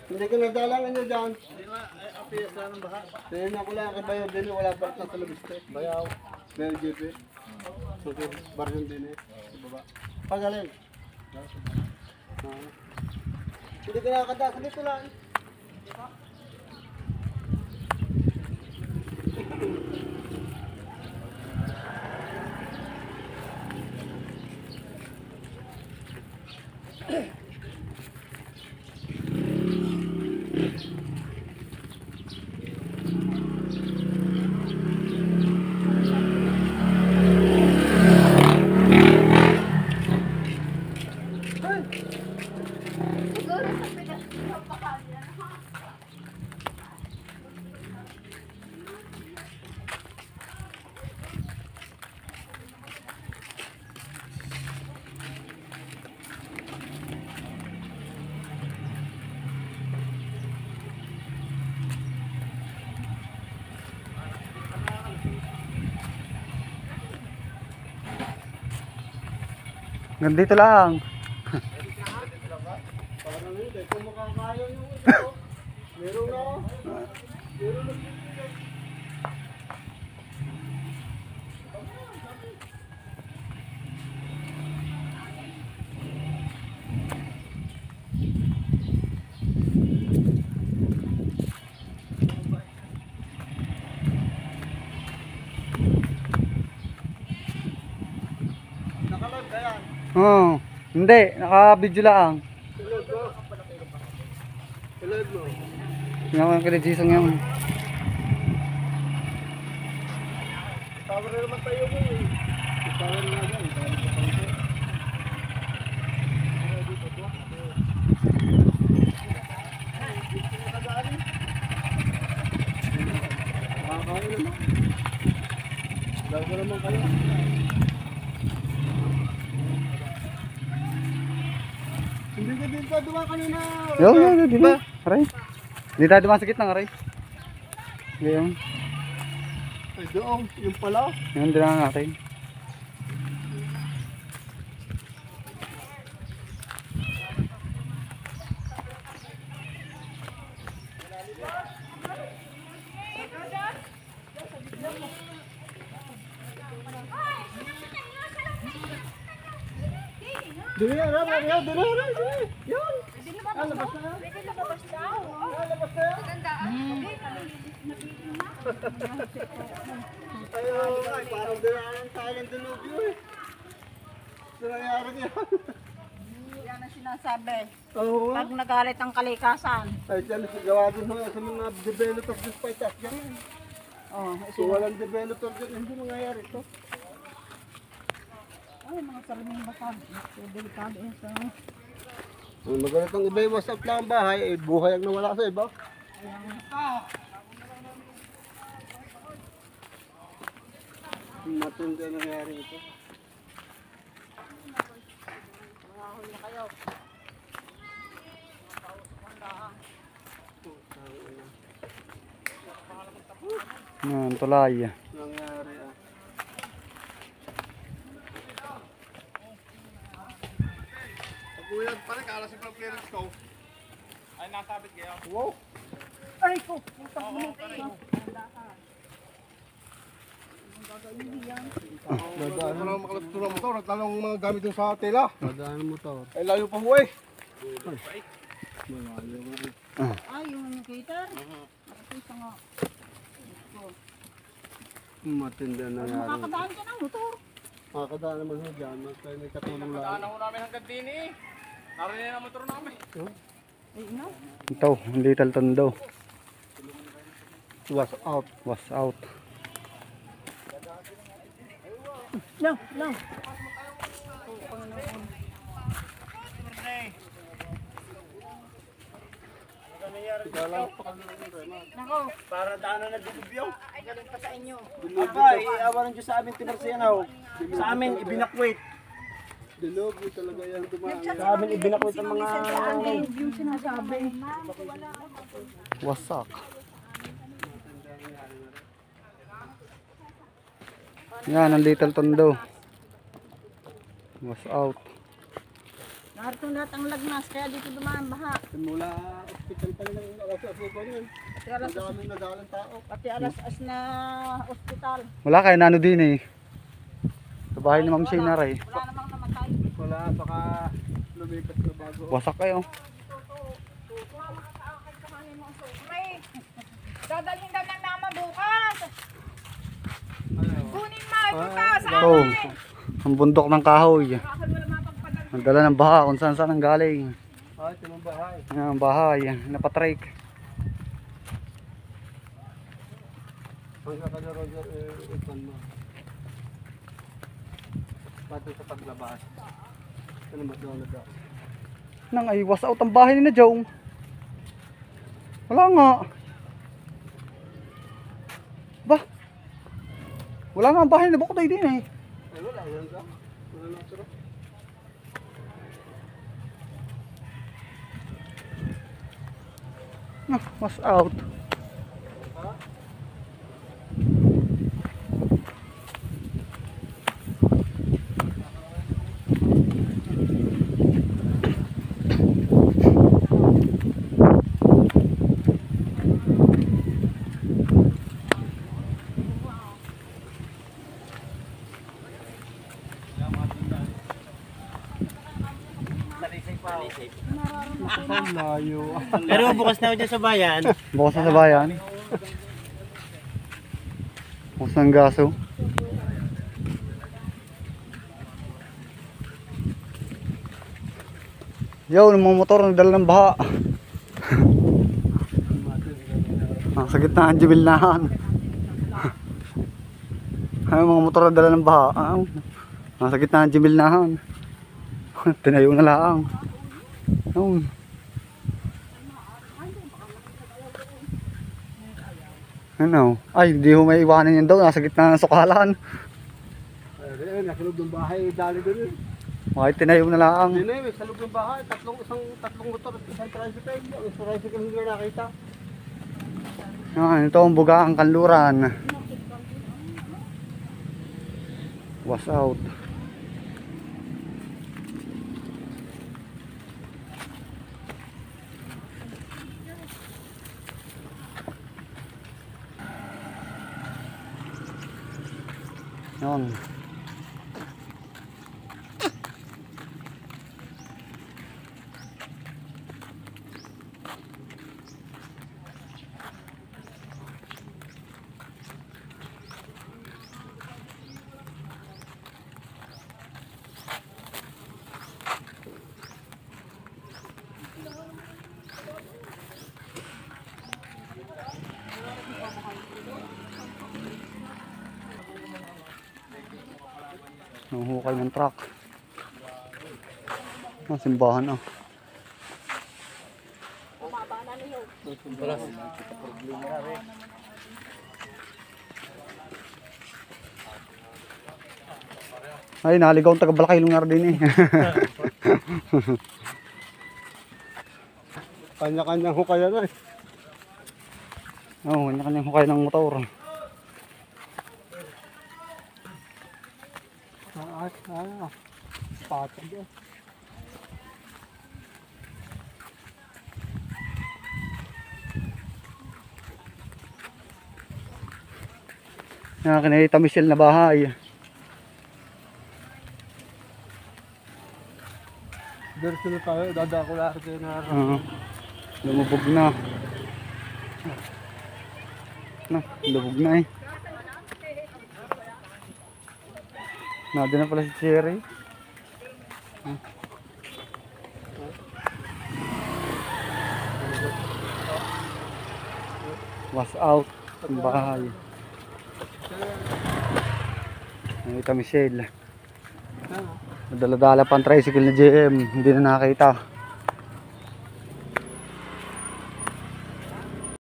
Hindi ko nagdalangan nyo dyan. Hindi nga, apiyas lang ng baha. Tingnan ko lang kay Bayo din, wala pa lang sa labiste. Bayaw. Bayaw JP. So, baryon din eh. Sa baba. Pagaling. Hindi ko nakakadasa dito lang. Nandito lang. Kung makakaya nyo ito, meron na. Meron na. Nakalag ka yan. Oo. Hindi, naka-video lang. Tulog mo. Tulog mo. Tingnan ko yung kinagisang yung... Power na naman tayo mo eh. Power na naman. Makakain naman. Gago naman kayo. Hindi ka din pa dumaan kanina. Yo, di ba? Aray. Hindi tayo dumasakit ng aray. Yung, Ay doon, yung pala. yung dinaan natin. Dili na, dili na, dili na. Yun. Labas na. Labas na. Ayaw, parang dinaan tayo ng dilubyo eh. Ano nangyari niya? Yan ang sinasabi. Oo nga. Pag nagalit ang kalikasan. Ay, dyan, gawa din ho sa mga developers din pa itas dyan. Oh, So, walang developer dyan, hindi mangyayari ito. ay, mga saraming baka. So, delikado yun sa... Kung magalit ang iba, WhatsApp lang ang bahay, eh, buhay ang nawala sa iba. Matindi ang nangyari ito. Yan, tulay. Nangyari ah. Kuya, pare ka alas yung clearance ko. Ay, nasabit kayo. Wow. Ay, ko! Putak mo na tayo. Dadaan mo lang makalatito ng motor at lalong mga gamit dun sa tela. Dadaan ng motor. Ay, layo pa huwag. Ay, yung cater? Nakapisa nga. Matindi ang nangyari. Makakadaan ka ng motor. Makakadaan naman ho dyan. May katulong lang. Daan ako namin hanggang din eh. Narinig ang motor namin. Ay, ina. Ito, little tondo. Was out. Was out. No, no. Nako. Para daanan na dilubyo. Ay, galing pa sa inyo. Aba, iawa ng Diyos sa amin, Timarsianaw. Sa amin, ibinakwit. Dilubyo talaga yan dumaan. Sa amin, ibinakwit ang mga... Yung sinasabi. Wasak. Yan, ang little tondo. Was out. Narito lahat ang lagnas, kaya dito dumaan baha. Simula hospital pa lang ang alas-asukan yun. Pati alas, Madaming nadalang tao. pati alas na ospital. Wala kaya nano din eh. Sa bahay ni Ma'am Shane na rin. Wala namang namatay. Wala, baka lumipat na bago. Wasak kayo. Dadalhin daw ng mama bukas. Kunin mo ito ka sa Oh, ang bundok ng kahoy. Ang dala ng baha kung saan saan ang galing. Ay, tinong bahay. Yan ang bahay, napatrike. Ang nakala Roger, ipan mo. Pati sa paglabas. Ano ba daw na daw? Nang ay was out ang bahay ni na Jong. Wala nga. Ba? Wala nga ang bahay na Bukotoy din eh. Ay, wala yan ka. Wala na sila. Was out. Ang layo. Pero bukas na ako dyan sa bayan. Bukas na sa bayan. Bukas ng gaso. Yo, ng mga motor nagdala ng baha. Sa gitna ang jibilnahan. Ay, mga motor nagdala ng baha. Sa gitna ang jibilnahan. Tinayo na lang. Ayun. Ano? Ay, hindi ho may iwanan yan daw. Nasa gitna ng sukalan. Ay, nasa loob ng bahay, dali doon eh. Ay, tinayo na lang. Hindi na eh, sa loob ng bahay, tatlong motor at isang tricycle. Yung tricycle hindi na nakita. Ito ang buga ang kanluran. Was out. Yun. Nahuhukay ng truck. Ang simbahan ah. Ay, naligaw ang taga-Balakay Lugar din eh. Kanya-kanyang hukayan na eh. Oo, kanya-kanyang hukay ng motor. Patag yan. Yan, kinahita Michelle na bahay. Diretso na tayo, dadako lang tayo na Lumubog na. Lumubog na eh. Nandun na pala si Cherry. Was out ang bahay. Nakita Michelle. Madala-dala pa ang tricycle na GM. Hindi na nakita.